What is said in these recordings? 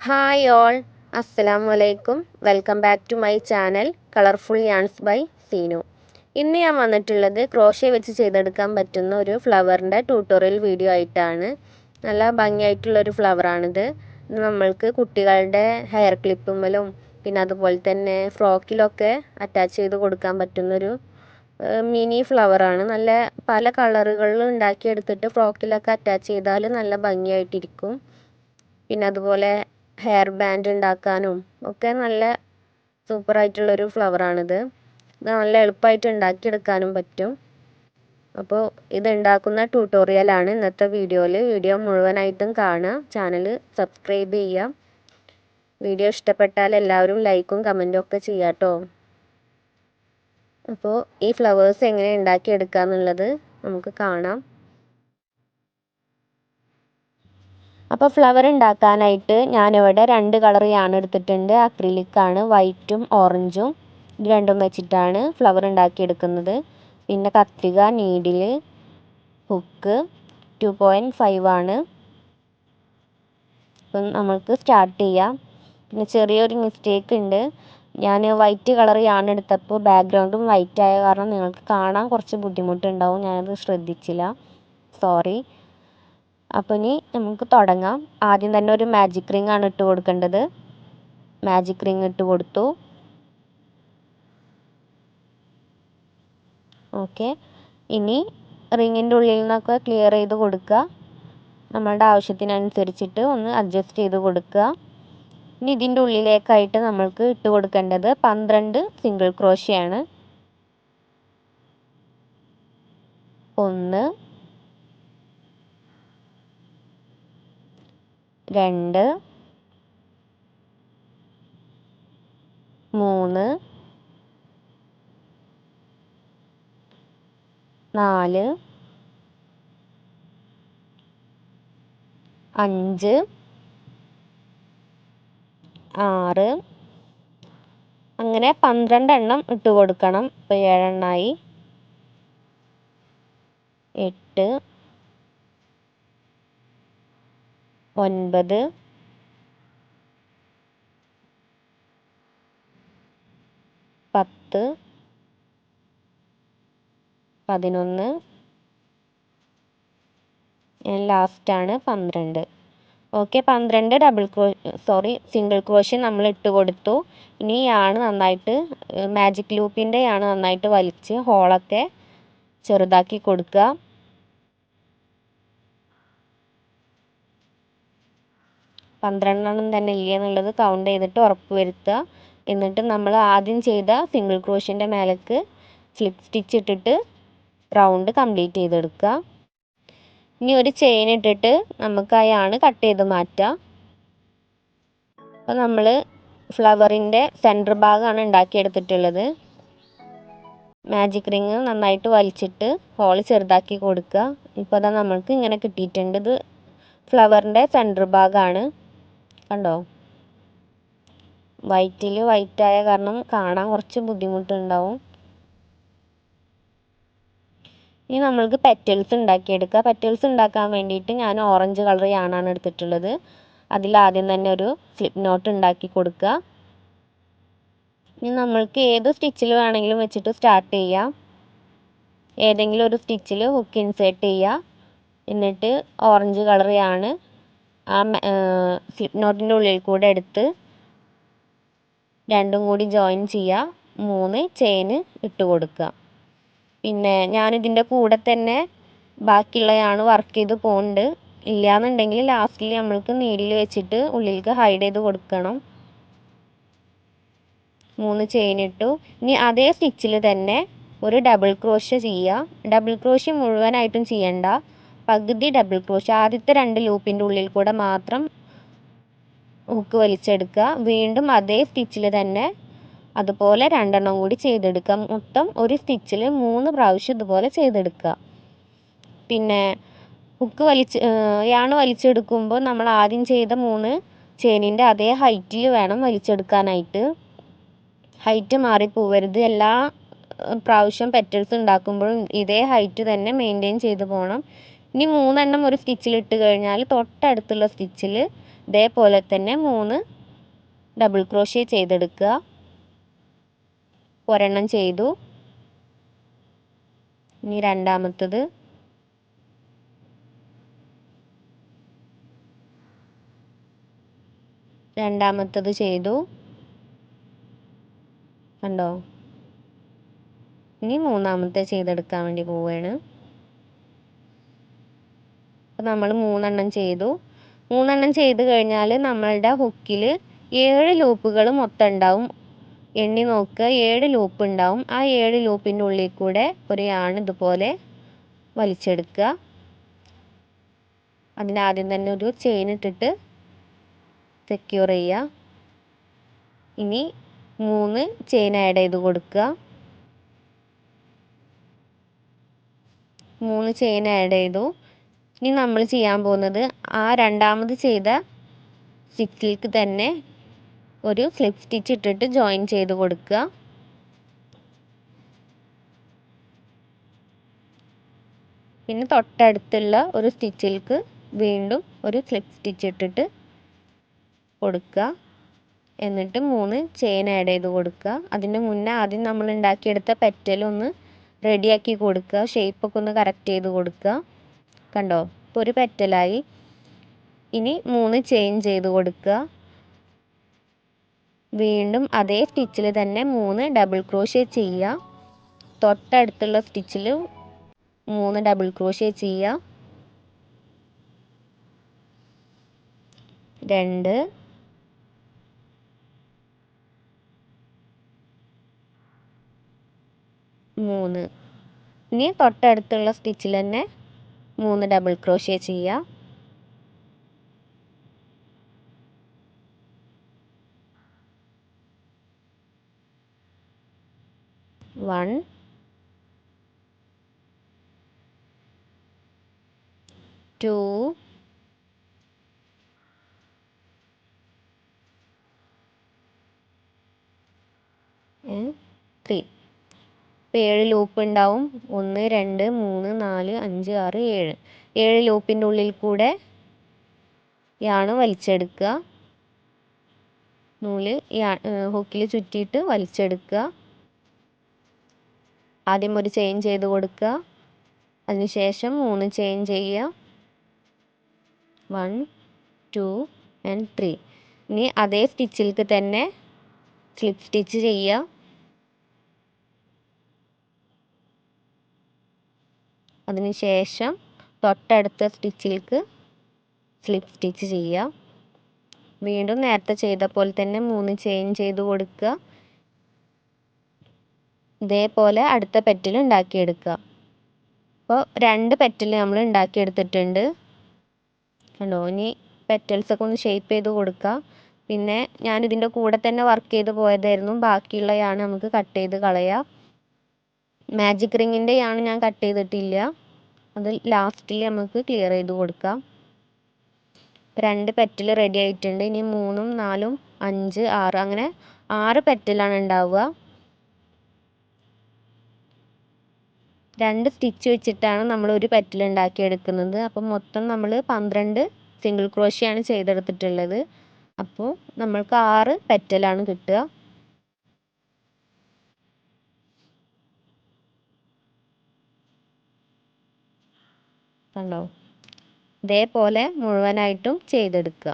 Hi all, അസ്സലാമു അലൈക്കും. Welcome back to my channel colourful yarns by Seenu. ഇന്ന് ഞാൻ വന്നിട്ടുള്ളത് ക്രോഷ്യ വെച്ച് ചെയ്തെടുക്കാൻ പറ്റുന്ന ഒരു ഫ്ലവറിൻ്റെ ട്യൂട്ടോറിയൽ വീഡിയോ ആയിട്ടാണ്. നല്ല ഭംഗിയായിട്ടുള്ളൊരു ഫ്ലവറാണിത്. ഇത് നമ്മൾക്ക് കുട്ടികളുടെ ഹെയർ ക്ലിപ്പുമ്മലും പിന്നെ അതുപോലെ തന്നെ ഫ്രോക്കിലൊക്കെ അറ്റാച്ച് ചെയ്ത് കൊടുക്കാൻ പറ്റുന്നൊരു മിനി ഫ്ലവറാണ്. നല്ല പല കളറുകളിൽ ഉണ്ടാക്കിയെടുത്തിട്ട് ഫ്രോക്കിലൊക്കെ അറ്റാച്ച് ചെയ്താൽ നല്ല ഭംഗിയായിട്ടിരിക്കും. പിന്നെ അതുപോലെ ഹെയർ ബാൻഡ് ഉണ്ടാക്കാനും ഒക്കെ നല്ല സൂപ്പറായിട്ടുള്ളൊരു ഫ്ലവറാണിത്. ഇത് നല്ല എളുപ്പമായിട്ട് ഉണ്ടാക്കിയെടുക്കാനും പറ്റും. അപ്പോൾ ഇത് ഉണ്ടാക്കുന്ന ട്യൂട്ടോറിയലാണ് ഇന്നത്തെ വീഡിയോയിൽ. വീഡിയോ മുഴുവനായിട്ടും കാണുക, ചാനൽ സബ്സ്ക്രൈബ് ചെയ്യുക. വീഡിയോ ഇഷ്ടപ്പെട്ടാൽ എല്ലാവരും ലൈക്കും കമൻറ്റും ഒക്കെ ചെയ്യാം കേട്ടോ. അപ്പോൾ ഈ ഫ്ലവേഴ്സ് എങ്ങനെ ഉണ്ടാക്കിയെടുക്കുക എന്നുള്ളത് നമുക്ക് കാണാം. അപ്പോൾ ഫ്ലവർ ഉണ്ടാക്കാനായിട്ട് ഞാനിവിടെ 2 കളർ യാൺ എടുത്തിട്ടുണ്ട്. അക്രിലിക്കാണ്, വൈറ്റും ഓറഞ്ചും. ഇത് രണ്ടും വെച്ചിട്ടാണ് ഫ്ലവർ ഉണ്ടാക്കിയെടുക്കുന്നത്. പിന്നെ കത്രിക, നീഡിൽ, ഹുക്ക് 2.5 ആണ്. അപ്പം നമുക്ക് സ്റ്റാർട്ട് ചെയ്യാം. പിന്നെ ചെറിയൊരു മിസ്റ്റേക്ക് ഉണ്ട്. ഞാൻ വൈറ്റ് കളർ യാൺ എടുത്തപ്പോൾ ബാക്ക്ഗ്രൗണ്ടും വൈറ്റ് ആയ കാരണം നിങ്ങൾക്ക് കാണാൻ കുറച്ച് ബുദ്ധിമുട്ടുണ്ടാവും. ഞാനത് ശ്രദ്ധിച്ചില്ല, സോറി. അപ്പോൾ ഇനി നമുക്ക് തുടങ്ങാം. ആദ്യം തന്നെ ഒരു മാജിക് റിംഗ് ആണ് ഇട്ട് കൊടുക്കേണ്ടത്. മാജിക് റിംഗ് ഇട്ട് കൊടുത്തു. ഓക്കെ, ഇനി റിങ്ങിൻ്റെ ഉള്ളിൽ നിന്നൊക്കെ ക്ലിയർ ചെയ്ത് കൊടുക്കുക. നമ്മളുടെ ആവശ്യത്തിനനുസരിച്ചിട്ട് ഒന്ന് അഡ്ജസ്റ്റ് ചെയ്ത് കൊടുക്കുക. ഇനി ഇതിൻ്റെ ഉള്ളിലേക്കായിട്ട് നമ്മൾക്ക് ഇട്ട് കൊടുക്കേണ്ടത് 12 സിംഗിൾ ക്രോഷ്യാണ്. 1 2 3 4 5 6 അങ്ങനെ 12 എണ്ണം ഇട്ട് കൊടുക്കണം. ഇപ്പോൾ 7 എണ്ണമായി. 8 9 10 11 ലാസ്റ്റാണ് 12. ഓക്കെ, 12 സിംഗിൾ ക്രോഷ്യ നമ്മൾ ഇട്ട് കൊടുത്തു. ഇനി യാണ് നന്നായിട്ട് മാജിക് ലൂപ്പിൻ്റെ യാണ് നന്നായിട്ട് വലിച്ച് ഹോളൊക്കെ ചെറുതാക്കി കൊടുക്കുക. പന്ത്രണ്ടെണ്ണം തന്നെ ഇല്ല എന്നുള്ളത് കൗണ്ട് ചെയ്തിട്ട് ഉറപ്പ് വരുത്തുക. എന്നിട്ട് നമ്മൾ ആദ്യം ചെയ്ത സിംഗിൾ ക്രോഷ്യൻ്റെ മേലേക്ക് സ്ലിപ്പ് സ്റ്റിച്ച് ഇട്ടിട്ട് റൗണ്ട് കംപ്ലീറ്റ് ചെയ്തെടുക്കുക. ഇനി ഒരു ചെയിൻ ഇട്ടിട്ട് നമുക്ക് ആ യാണ് കട്ട് ചെയ്ത് മാറ്റാം. അപ്പോൾ നമ്മൾ ഫ്ലവറിൻ്റെ സെൻറ്റർ ഭാഗമാണ് ഉണ്ടാക്കിയെടുത്തിട്ടുള്ളത്. മാജിക് റിങ് നന്നായിട്ട് വലിച്ചിട്ട് ഹോൾ ചെറുതാക്കി കൊടുക്കുക. ഇപ്പോൾ അതാ നമ്മൾക്ക് ഇങ്ങനെ കിട്ടിയിട്ടുണ്ട്. ഇത് ഫ്ലവറിൻ്റെ സെൻറ്റർ ഭാഗമാണ്, കണ്ടോ. വൈറ്റിൽ വൈറ്റായ കാരണം കാണാൻ കുറച്ച് ബുദ്ധിമുട്ടുണ്ടാവും. ഇനി നമ്മൾക്ക് പെറ്റൽസ് ഉണ്ടാക്കിയെടുക്കുക. പെറ്റൽസ് ഉണ്ടാക്കാൻ വേണ്ടിയിട്ട് ഞാൻ ഓറഞ്ച് കളർ യാണാണ് എടുത്തിട്ടുള്ളത്. അതിലാദ്യം തന്നെ ഒരു സ്ലിപ്പ് നോട്ട് ഉണ്ടാക്കി കൊടുക്കുക. ഇനി നമ്മൾക്ക് ഏത് സ്റ്റിച്ചിൽ വേണമെങ്കിലും വെച്ചിട്ട് സ്റ്റാർട്ട് ചെയ്യാം. ഏതെങ്കിലും ഒരു സ്റ്റിച്ചിൽ ഹുക്ക് ഇൻസേർട്ട് ചെയ്യുക. എന്നിട്ട് ഓറഞ്ച് കളർ യാണ് ആ സ്ലിപ്പ് നോട്ടിൻ്റെ ഉള്ളിൽ കൂടെ എടുത്ത് രണ്ടും കൂടി ജോയിൻ ചെയ്യുക. 3 ചെയിൻ ഇട്ട് കൊടുക്കുക. പിന്നെ ഞാനിതിൻ്റെ കൂടെ തന്നെ ബാക്കിയുള്ളതാണ് വർക്ക് ചെയ്ത് പോകുന്നുണ്ട്. ഇല്ലയെന്നുണ്ടെങ്കിൽ ലാസ്റ്റിൽ നമ്മൾക്ക് നീഡിൽ വെച്ചിട്ട് ഉള്ളിലേക്ക് ഹൈഡ് ചെയ്ത് കൊടുക്കണം. 3 ചെയിൻ ഇട്ടു. ഇനി അതേ സ്റ്റിച്ചിൽ തന്നെ ഒരു ഡബിൾ ക്രോഷ്യ ചെയ്യുക. ഡബിൾ ക്രോഷ്യ മുഴുവനായിട്ടും ചെയ്യണ്ട, പകുതി ഡബിൾ ക്രോഷ്യ. ആദ്യത്തെ 2 ലൂപ്പിൻ്റെ ഉള്ളിൽ കൂടെ മാത്രം ഹുക്ക് വലിച്ചെടുക്കുക. വീണ്ടും അതേ സ്റ്റിച്ചിൽ തന്നെ അതുപോലെ 2 എണ്ണം കൂടി ചെയ്തെടുക്കുക. മൊത്തം ഒരു സ്റ്റിച്ചിൽ 3 പ്രാവശ്യം ഇതുപോലെ ചെയ്തെടുക്കുക. പിന്നെ ഹുക്ക് യാണ് വലിച്ചെടുക്കുമ്പോൾ നമ്മൾ ആദ്യം ചെയ്ത 3 ചെയിനിൻ്റെ അതേ ഹൈറ്റിൽ വേണം വലിച്ചെടുക്കാനായിട്ട്. ഹൈറ്റ് മാറിപ്പോവരുത്. എല്ലാ പ്രാവശ്യം പെറ്റൽസ് ഉണ്ടാക്കുമ്പോഴും ഇതേ ഹൈറ്റ് തന്നെ മെയിൻറ്റെയിൻ ചെയ്ത് പോകണം. ഇനി 3 എണ്ണം ഒരു സ്റ്റിച്ചിൽ ഇട്ട് കഴിഞ്ഞാൽ തൊട്ടടുത്തുള്ള സ്റ്റിച്ചിൽ ഇതേപോലെ തന്നെ 3 ഡബിൾ ക്രോഷ്യ ചെയ്തെടുക്കുക. ഒരെണ്ണം ചെയ്തു. ഇനി രണ്ടാമത്തത് ചെയ്തു. കണ്ടോ? ഇനി മൂന്നാമത്തെ ചെയ്തെടുക്കാൻ വേണ്ടി പോവുകയാണ്. അപ്പോൾ നമ്മൾ 3 ചെയ്തു. 3 ചെയ്ത് കഴിഞ്ഞാൽ നമ്മളുടെ ഹുക്കിൽ 7 ലൂപ്പുകൾ മൊത്തം ഉണ്ടാവും. എണ്ണി നോക്കുക, 7 ലൂപ്പ് ഉണ്ടാവും. ആ 7 ലൂപ്പിൻ്റെ ഉള്ളിൽ കൂടെ ഒരു യാൺ ഇതുപോലെ വലിച്ചെടുക്കുക. അതിനാദ്യം തന്നെ ഒരു ചെയിൻ ഇട്ടിട്ട് സെക്യൂർ ചെയ്യുക. ഇനി 3 ചെയിൻ ആഡ് ചെയ്ത് കൊടുക്കുക. 3 ചെയിൻ ആഡ് ചെയ്തു. ഇനി നമ്മൾ ചെയ്യാൻ പോകുന്നത് ആ രണ്ടാമത് ചെയ്ത സ്റ്റിച്ചിലേക്ക് തന്നെ ഒരു സ്ലിപ്പ് സ്റ്റിച്ച് ഇട്ടിട്ട് ജോയിൻ ചെയ്ത് കൊടുക്കുക. പിന്നെ തൊട്ടടുത്തുള്ള ഒരു സ്റ്റിച്ചിലേക്ക് വീണ്ടും ഒരു സ്ലിപ്പ് സ്റ്റിച്ച് ഇട്ടിട്ട് കൊടുക്കുക. എന്നിട്ട് 3 ചെയിൻ ആഡ് ചെയ്ത് കൊടുക്കുക. അതിന് മുന്നേ ആദ്യം നമ്മൾ ഉണ്ടാക്കിയെടുത്ത പെറ്റലൊന്ന് റെഡിയാക്കി കൊടുക്കുക. ഷേപ്പൊക്കെ ഒന്ന് കറക്റ്റ് ചെയ്ത് കൊടുക്കുക. കണ്ടോ? ഇപ്പോൾ ഒരു പെറ്റലായി. ഇനി 3 ചെയിൻ ചെയ്ത് കൊടുക്കുക. വീണ്ടും അതേ സ്റ്റിച്ചിൽ തന്നെ 3 ഡബിൾ ക്രോഷ്യ ചെയ്യുക. തൊട്ടടുത്തുള്ള സ്റ്റിച്ചിൽ 3 ഡബിൾ ക്രോഷ്യ ചെയ്യുക. 2 3. ഇനി തൊട്ടടുത്തുള്ള സ്റ്റിച്ചിൽ തന്നെ 3 ഡബിൾ ക്രോഷ്യ ചെയ്യുക. 1 2 3. ഇപ്പോൾ 7 ലൂപ്പ് ഉണ്ടാവും. 1 2 3 4 5 6 7. 7 ലൂപ്പിൻ്റെ ഉള്ളിൽ കൂടെ യാണ് വലിച്ചെടുക്കുക. നൂല് ഹുക്കിൽ ചുറ്റിയിട്ട് വലിച്ചെടുക്കുക. ആദ്യം ഒരു ചെയിൻ ചെയ്ത് കൊടുക്കുക. അതിനുശേഷം 3 ചെയിൻ ചെയ്യുക. 1 2 and 3. ഇനി അതേ സ്റ്റിച്ചിലേക്ക് തന്നെ സ്ലിപ്പ് സ്റ്റിച്ച് ചെയ്യുക. അതിനുശേഷം തൊട്ടടുത്ത സ്റ്റിച്ചിലേക്ക് സ്ലിപ്പ് സ്റ്റിച്ച് ചെയ്യുക. വീണ്ടും നേരത്തെ ചെയ്ത പോലെ തന്നെ 3 ചെയിൻ ചെയ്ത് കൊടുക്കുക. ഇതേപോലെ അടുത്ത പെറ്റൽ ഉണ്ടാക്കിയെടുക്കുക. അപ്പോൾ 2 പെറ്റൽ നമ്മൾ ഉണ്ടാക്കിയെടുത്തിട്ടുണ്ട്. കണ്ടോ? ഇനി പെറ്റൽസൊക്കെ ഒന്ന് ഷേപ്പ് ചെയ്ത് കൊടുക്കുക. പിന്നെ ഞാനിതിൻ്റെ കൂടെ തന്നെ വർക്ക് ചെയ്ത് പോയതായിരുന്നു. ബാക്കിയുള്ളതാണ് നമുക്ക് കട്ട് ചെയ്ത് കളയാം. മാജിക് റിങ്ങിൻ്റെ ആണ് ഞാൻ കട്ട് ചെയ്തിട്ടില്ല. അത് ലാസ്റ്റിൽ നമുക്ക് ക്ലിയർ ചെയ്ത് കൊടുക്കാം. 2 പെറ്റൽ റെഡി ആയിട്ടുണ്ട്. ഇനി 3 4 5 6 അങ്ങനെ 6 പെറ്റലാണ് ഉണ്ടാവുക. 2 സ്റ്റിച്ച് വെച്ചിട്ടാണ് നമ്മൾ ഒരു പെറ്റൽ ഉണ്ടാക്കിയെടുക്കുന്നത്. അപ്പം മൊത്തം നമ്മൾ 12 സിംഗിൾ ക്രോഷ്യാണ് ചെയ്തെടുത്തിട്ടുള്ളത്. അപ്പോൾ നമ്മൾക്ക് 6 പെറ്റലാണ് കിട്ടുക. കണ്ടോ? ഇതേപോലെ മുഴുവനായിട്ടും ചെയ്തെടുക്കുക.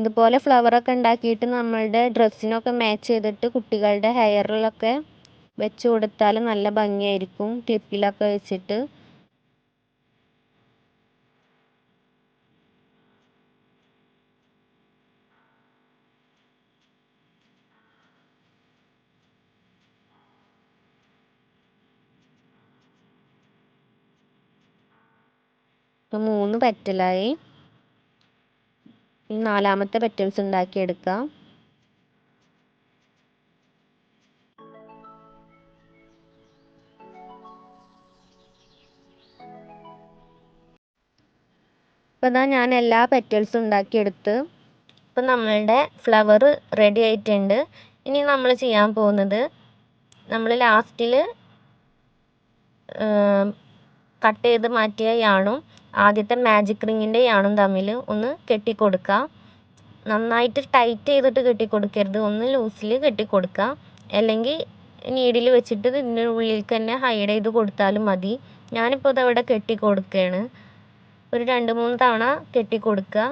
ഇതുപോലെ ഫ്ലവറൊക്കെ ഉണ്ടാക്കിയിട്ട് നമ്മളുടെ ഡ്രസ്സിനൊക്കെ മാച്ച് ചെയ്തിട്ട് കുട്ടികളുടെ ഹെയറിലൊക്കെ വെച്ച് കൊടുത്താൽ നല്ല ഭംഗിയായിരിക്കും. ക്ലിപ്പിലൊക്കെ വെച്ചിട്ട്. ഇപ്പം 3 പെറ്റലായി. ഇനി 4ാമത്തെ പെറ്റൽസ് ഉണ്ടാക്കിയെടുക്കാം. ഇപ്പോൾ അപ്പോൾ ഇതാ ഞാൻ എല്ലാ പെറ്റൽസും ഉണ്ടാക്കിയെടുത്ത്. ഇപ്പം നമ്മളുടെ ഫ്ലവർ റെഡി ആയിട്ടുണ്ട്. ഇനി നമ്മൾ ചെയ്യാൻ പോകുന്നത്, നമ്മൾ ലാസ്റ്റിൽ കട്ട് ചെയ്ത് മാറ്റിയ യാണും ആദ്യത്തെ മാജിക് റിങ്ങിൻ്റെ യാണും തമ്മിൽ ഒന്ന് കെട്ടിക്കൊടുക്കുക. നന്നായിട്ട് ടൈറ്റ് ചെയ്തിട്ട് കെട്ടിക്കൊടുക്കരുത്, ഒന്ന് ലൂസിൽ കെട്ടിക്കൊടുക്കുക. അല്ലെങ്കിൽ നീഡിൽ വെച്ചിട്ട് ഇതിൻ്റെ ഉള്ളിലേക്ക് തന്നെ ഹൈഡ് ചെയ്ത് കൊടുത്താലും മതി. ഞാനിപ്പോൾ ഇതവിടെ കെട്ടിക്കൊടുക്കുകയാണ്. ഒരു 2-3 തവണ കെട്ടിക്കൊടുക്കുക.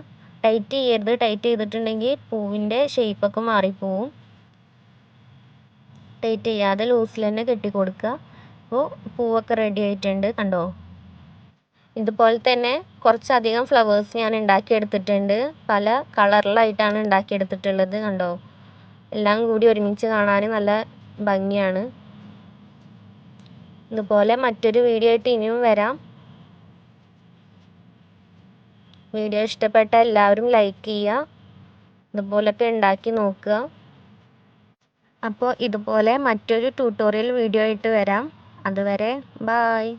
ടൈറ്റ് ചെയ്യരുത്, ടൈറ്റ് ചെയ്തിട്ടുണ്ടെങ്കിൽ പൂവിൻ്റെ ഷേപ്പൊക്കെ മാറിപ്പോവും. ടൈറ്റ് ചെയ്യാതെ ലൂസിൽ തന്നെ കെട്ടിക്കൊടുക്കുക. അപ്പോൾ പൂവൊക്കെ റെഡി ആയിട്ടുണ്ട്, കണ്ടോ. ഇതുപോലെ തന്നെ കുറച്ചധികം ഫ്ലവേഴ്സ് ഞാൻ ഉണ്ടാക്കിയെടുത്തിട്ടുണ്ട്. പല കളറിലായിട്ടാണ് ഉണ്ടാക്കിയെടുത്തിട്ടുള്ളത്, കണ്ടോ. എല്ലാം കൂടി ഒരുമിച്ച് കാണാൻ നല്ല ഭംഗിയാണ്. ഇതുപോലെ മറ്റൊരു വീഡിയോ ആയിട്ട് ഇനിയും വരാം. വീഡിയോ ഇഷ്ടപ്പെട്ട എല്ലാവരും ലൈക്ക് ചെയ്യുക, ഇതുപോലൊക്കെ ഉണ്ടാക്കി നോക്കുക. അപ്പോൾ ഇതുപോലെ മറ്റൊരു ട്യൂട്ടോറിയൽ വീഡിയോ ആയിട്ട് വരാം. അതുവരെ ബായ്.